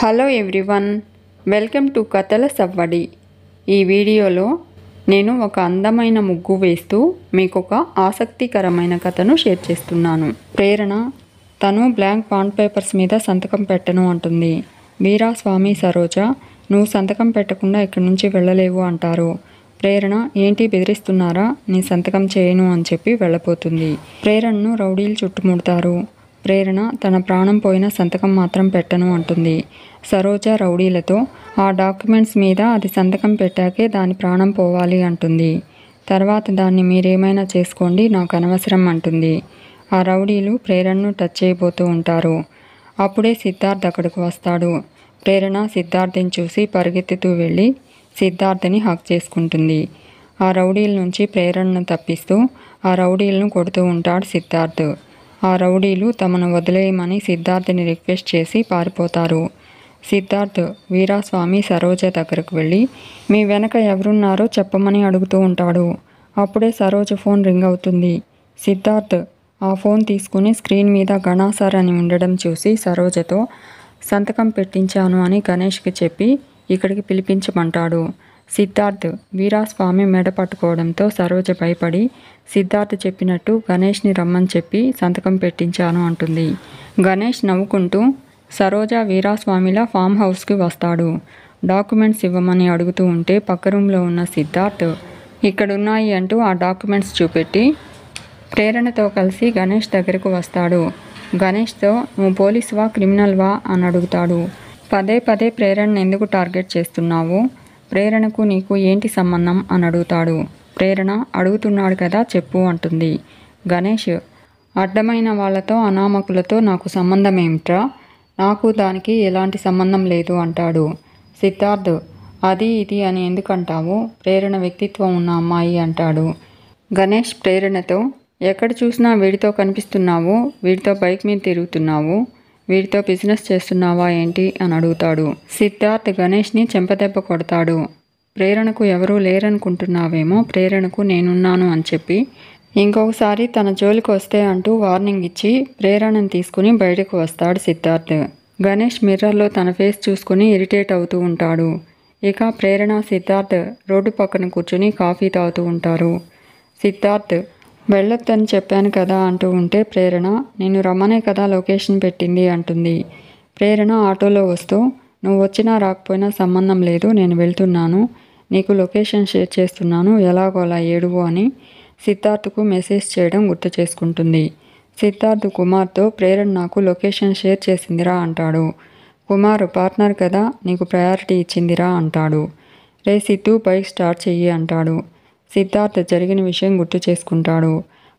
Hello everyone, welcome to కథల సవ్వడి. ఈ వీడియోలో నేను ఒక అందమైన ముగ్గు వేస్తూ మీకు ఒక ఆసక్తికరమైన కథను షేర్ చేస్తున్నాను. ప్రేరణ తను బ్లాంక్ బాండ్ పేపర్స్ మీద సంతకం పెట్టను అంటుంది. వీరాస్వామి, సరోజ నువ్వు సంతకం పెట్టకుండా ఇక్కడి నుంచి వెళ్ళలేవు అంటారు. ప్రేరణ ఏంటి బెదిరిస్తున్నారా, నీ సంతకం చేయను అని చెప్పి వెళ్ళబోతుంది. ప్రేరణను రౌడీలు చుట్టుముడతారు. ప్రేరణ తన ప్రాణం పోయిన సంతకం మాత్రం పెట్టను అంటుంది. సరోజ రౌడీలతో ఆ డాక్యుమెంట్స్ మీద అది సంతకం పెట్టాకే దాని ప్రాణం పోవాలి అంటుంది. తర్వాత దాన్ని మీరేమైనా చేసుకోండి, నాకు అనవసరం అంటుంది. ఆ రౌడీలు ప్రేరణను టచ్ చేయబోతూ ఉంటారు. అప్పుడే సిద్ధార్థ్ అక్కడికి వస్తాడు. ప్రేరణ సిద్ధార్థ్ని చూసి పరిగెత్తుతూ వెళ్ళి సిద్ధార్థ్ని హక్ చేసుకుంటుంది. ఆ రౌడీల నుంచి ప్రేరణను తప్పిస్తూ ఆ రౌడీలను కొడుతూ ఉంటాడు సిద్ధార్థ్. ఆ రౌడీలు తమను వదిలేయమని సిద్ధార్థ్ని రిక్వెస్ట్ చేసి పారిపోతారు. సిద్ధార్థ్ వీరాస్వామి, సరోజ దగ్గరకు వెళ్ళి మీ వెనక ఎవరున్నారో చెప్పమని అడుగుతూ ఉంటాడు. అప్పుడే సరోజ ఫోన్ రింగ్ అవుతుంది. సిద్ధార్థ్ ఆ ఫోన్ తీసుకుని స్క్రీన్ మీద గణాసర్ అని ఉండడం చూసి సరోజతో సంతకం పెట్టించాను అని గణేష్కి చెప్పి ఇక్కడికి పిలిపించమంటాడు. సిద్ధార్థ్ వీరాస్వామి మెడ పట్టుకోవడంతో సరోజ భయపడి సిద్ధార్థ్ చెప్పినట్టు గణేష్ని రమ్మని చెప్పి సంతకం పెట్టించాను అంటుంది. గణేష్ నవ్వుకుంటూ సరోజ వీరాస్వామిలా ఫామ్ హౌస్కి వస్తాడు. డాక్యుమెంట్స్ ఇవ్వమని అడుగుతూ ఉంటే పక్క రూమ్లో ఉన్న సిద్ధార్థ్ ఇక్కడున్నాయి అంటూ ఆ డాక్యుమెంట్స్ చూపెట్టి ప్రేరణతో కలిసి గణేష్ దగ్గరకు వస్తాడు. గణేష్తో నువ్వు పోలీసువా క్రిమినల్వా అని అడుగుతాడు. పదే పదే ప్రేరణను ఎందుకు టార్గెట్ చేస్తున్నావు, ప్రేరణకు నీకు ఏంటి సంబంధం అని అడుగుతాడు. ప్రేరణ అడుగుతున్నాడు కదా చెప్పు అంటుంది. గణేష్ అడ్డమైన వాళ్ళతో అనామకులతో నాకు సంబంధం ఏమిట్రా, నాకు దానికి ఎలాంటి సంబంధం లేదు అంటాడు. సిద్ధార్థ్ అది ఇది అని ఎందుకంటావు, ప్రేరణ వ్యక్తిత్వం ఉన్న అమ్మాయి అంటాడు. గణేష్ ప్రేరణతో ఎక్కడ చూసినా వీడితో కనిపిస్తున్నావు, వీడితో బైక్ మీద తిరుగుతున్నావు, వీడితో బిజినెస్ చేస్తున్నావా ఏంటి అని అడుగుతాడు. సిద్ధార్థ్ గణేష్ని చెంపదెబ్బ కొడతాడు. ప్రేరణకు ఎవరూ లేరనుకుంటున్నావేమో, ప్రేరణకు నేనున్నాను అని చెప్పి ఇంకొకసారి తన జోలికి వస్తే అంటూ వార్నింగ్ ఇచ్చి ప్రేరణను తీసుకుని బయటకు వస్తాడు సిద్ధార్థ్. గణేష్ మిర్రర్లో తన ఫేస్ చూసుకుని ఇరిటేట్ అవుతూ ఉంటాడు. ఇక ప్రేరణ సిద్ధార్థ్ రోడ్డు పక్కన కూర్చుని కాఫీ తాగుతూ ఉంటారు. సిద్ధార్థ్ వెళ్ళొద్దని చెప్పాను కదా అంటూ ఉంటే ప్రేరణ నేను రమ్మనే కదా లొకేషన్ పెట్టింది అంటుంది. ప్రేరణ ఆటోలో వస్తూ నువ్వు వచ్చినా రాకపోయినా సంబంధం లేదు, నేను వెళ్తున్నాను, నీకు లొకేషన్ షేర్ చేస్తున్నాను, ఎలాగోలా ఏడువు అని సిద్ధార్థ్కు మెసేజ్ చేయడం గుర్తు చేసుకుంటుంది. సిద్ధార్థ్ కుమార్తో ప్రేరణ నాకు లొకేషన్ షేర్ చేసిందిరా అంటాడు. కుమార్ పార్ట్నర్ కదా, నీకు ప్రయారిటీ ఇచ్చిందిరా అంటాడు. రే సిద్ధు బైక్ స్టార్ట్ చెయ్యి అంటాడు. సిద్ధార్థ్ జరిగిన విషయం గుర్తు చేసుకుంటాడు.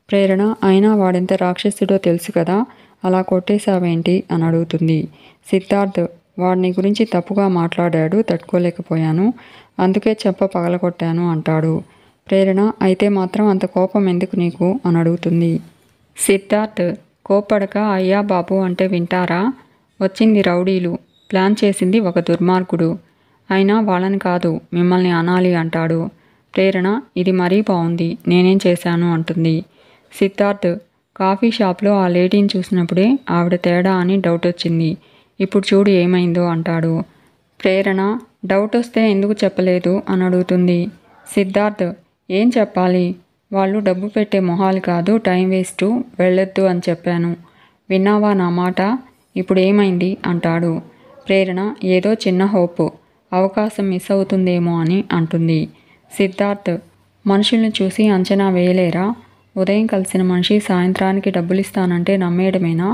ప్రేరణ అయినా వాడెంత రాక్షసుడో తెలుసు కదా, అలా కొట్టేశావేంటి అని అడుగుతుంది. సిద్ధార్థ్ వాడిని గురించి తప్పుగా మాట్లాడాడు, తట్టుకోలేకపోయాను, అందుకే చెప్ప పగలగొట్టాను అంటాడు. ప్రేరణ అయితే మాత్రం అంత కోపం ఎందుకు నీకు అని అడుగుతుంది. సిద్ధార్థ్ కోపడక అయ్యా బాబు అంటే వింటారా, వచ్చింది రౌడీలు, ప్లాన్ చేసింది ఒక దుర్మార్గుడు, అయినా వాళ్ళని కాదు మిమ్మల్ని అనాలి అంటాడు. ప్రేరణ ఇది మరీ బాగుంది, నేనేం చేశాను అంటుంది. సిద్ధార్థ్ కాఫీ షాప్లో ఆ లేడీని చూసినప్పుడే ఆవిడ తేడా అని డౌట్ వచ్చింది, ఇప్పుడు చూడు ఏమైందో అంటాడు. ప్రేరణ డౌట్ వస్తే ఎందుకు చెప్పలేదు అని అడుగుతుంది. సిద్ధార్థ్ ఏం చెప్పాలి, వాళ్ళు డబ్బు పెట్టే మొహాలు కాదు, టైం వేస్టు, వెళ్ళొద్దు అని చెప్పాను, విన్నావా నా మాట, ఇప్పుడు ఏమైంది అంటాడు. ప్రేరణ ఏదో చిన్న హోప్, అవకాశం మిస్ అవుతుందేమో అని అంటుంది. సిద్ధార్థ్ మనుషుల్ని చూసి అంచనా వేయలేరా, ఉదయం కలిసిన మనిషి సాయంత్రానికి డబ్బులు ఇస్తానంటే నమ్మేయడమేనా,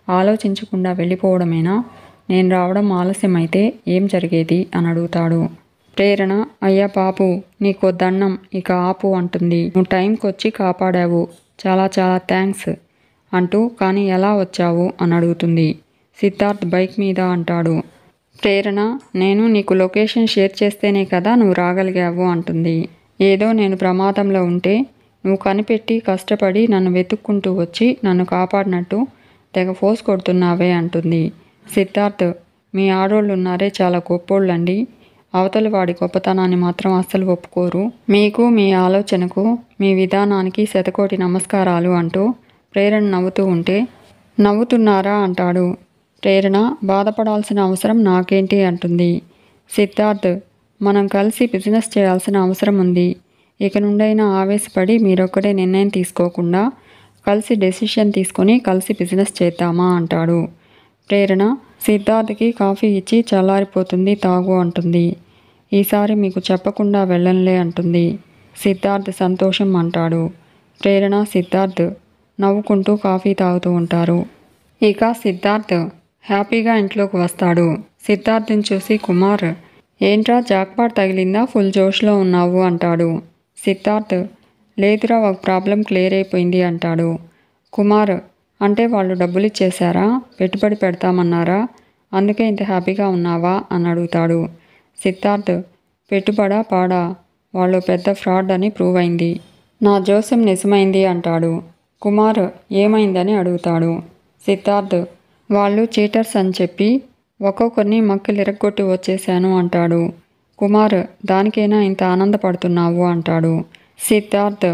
ఆలోచించకుండా వెళ్ళిపోవడమేనా, నేను రావడం ఆలస్యమైతే ఏం జరిగేది అని అడుగుతాడు. ప్రేరణ అయ్యా బాబు నీకో దండం, ఇక ఆపు అంటుంది. నువ్వు టైంకి వచ్చి కాపాడావు, చాలా చాలా థ్యాంక్స్ అంటూ కానీ ఎలా వచ్చావు అని అడుగుతుంది. సిద్ధార్థ్ బైక్ మీద అంటాడు. ప్రేరణ నేను నీకు లొకేషన్ షేర్ చేస్తేనే కదా నువ్వు రాగలిగావు అంటుంది. ఏదో నేను ప్రమాదంలో ఉంటే నువ్వు కనిపెట్టి కష్టపడి నన్ను వెతుక్కుంటూ వచ్చి నన్ను కాపాడినట్టు తెగ ఫోర్స్ కొడుతున్నావే అంటుంది. సిద్ధార్థ్ మీ ఆడోళ్ళు ఉన్నారే చాలా గొప్పోళ్ళండి, అవతలి వాడి గొప్పతనాన్ని మాత్రం అస్సలు ఒప్పుకోరు, మీకు మీ ఆలోచనకు మీ విధానానికి శతకోటి నమస్కారాలు అంటూ ప్రేరణ నవ్వుతూ ఉంటే నవ్వుతున్నారా అంటాడు. ప్రేరణ బాధపడాల్సిన అవసరం నాకేంటి అంటుంది. సిద్ధార్థ్ మనం కలిసి బిజినెస్ చేయాల్సిన అవసరం ఉంది. ఇక నుండైనా ఆవేశపడి మీరొక్కడే నిర్ణయం తీసుకోకుండా కలిసి డెసిషన్ తీసుకొని కలిసి బిజినెస్ చేద్దామా అంటాడు. ప్రేరణ సిద్ధార్థ్కి కాఫీ ఇచ్చి చల్లారిపోతుంది తాగు అంటుంది. ఈసారి మీకు చెప్పకుండా వెళ్ళనులే అంటుంది. సిద్ధార్థ్ సంతోషం అంటాడు. ప్రేరణ సిద్ధార్థ్ నవ్వుకుంటూ కాఫీ తాగుతూ ఉంటారు. ఇక సిద్ధార్థ్ హ్యాపీగా ఇంట్లోకి వస్తాడు. సిద్ధార్థ్ని చూసి కుమార్ ఏంట్రా జాక్పాట్ తగిలిందా ఫుల్ జోష్లో ఉన్నావు అంటాడు. సిద్ధార్థ్ లేదురా ఒక ప్రాబ్లం క్లియర్ అయిపోయింది అంటాడు. కుమార్ అంటే వాళ్ళు డబ్బులు ఇచ్చేశారా, పెట్టుబడి పెడతామన్నారా, అందుకే ఇంత హ్యాపీగా ఉన్నావా అని అడుగుతాడు. సిద్ధార్థ్ పెట్టుబడా పాడా, వాళ్ళు పెద్ద ఫ్రాడ్ అని ప్రూవ్ అయింది. నా జోస్యం నిజమైంది అంటాడు. కుమార్ ఏమైందని అడుగుతాడు. సిద్ధార్థ్ వాళ్ళు చీటర్స్ అని చెప్పి ఒక్కొక్కరిని మక్కిలిరగొట్టి వచ్చేశాను అంటాడు. కుమార్ దానికైనా ఇంత ఆనందపడుతున్నావు అంటాడు. సిద్ధార్థ్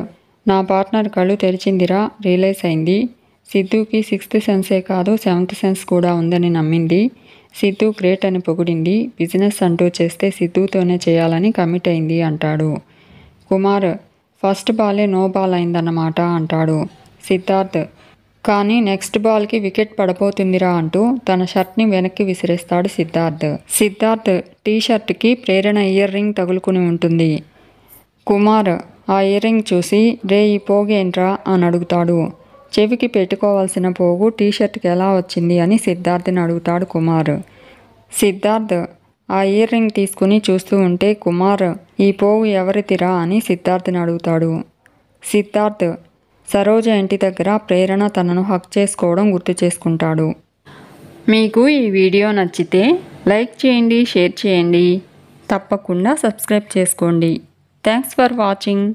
నా పార్ట్నర్ కళ్ళు తెరిచిందిరా, రియలైజ్ అయింది. సిద్ధుకి 6th సెన్సే కాదు 7th సెన్స్ కూడా ఉందని నమ్మింది. సిద్ధు గ్రేట్ అని పొగిడింది. బిజినెస్ అంటూ చేస్తే సిద్ధుతోనే చేయాలని కమిట్ అయింది అంటాడు. కుమార్ ఫస్ట్ బాలే నో బాల్ అయిందన్నమాట అంటాడు. సిద్ధార్థ్ కానీ నెక్స్ట్ బాల్కి వికెట్ పడబోతుందిరా అంటూ తన షర్ట్ని వెనక్కి విసిరేస్తాడు సిద్ధార్థ్. సిద్ధార్థ్ టీషర్ట్కి ప్రేరణ ఇయర్ రింగ్ తగులుకుని ఉంటుంది. కుమార్ ఆ ఇయర్ రింగ్ చూసి రే ఈ పోగేంట్రా అని అడుగుతాడు. చెవికి పెట్టుకోవాల్సిన పోగు టీషర్ట్కి ఎలా వచ్చింది అని సిద్ధార్థ్ని అడుగుతాడు కుమార్. సిద్ధార్థ్ ఆ ఇయర్ రింగ్ తీసుకుని చూస్తూ ఉంటే కుమార్ ఈ పోగు ఎవరిదిరా అని సిద్ధార్థ్ని అడుగుతాడు. సిద్ధార్థ్ సరోజ ఇంటి దగ్గర ప్రేరణ తనను హక్ చేసుకోవడం గుర్తు చేసుకుంటాడు. మీకు ఈ వీడియో నచ్చితే లైక్ చేయండి, షేర్ చేయండి, తప్పకుండా సబ్స్క్రైబ్ చేసుకోండి. Thanks for watching.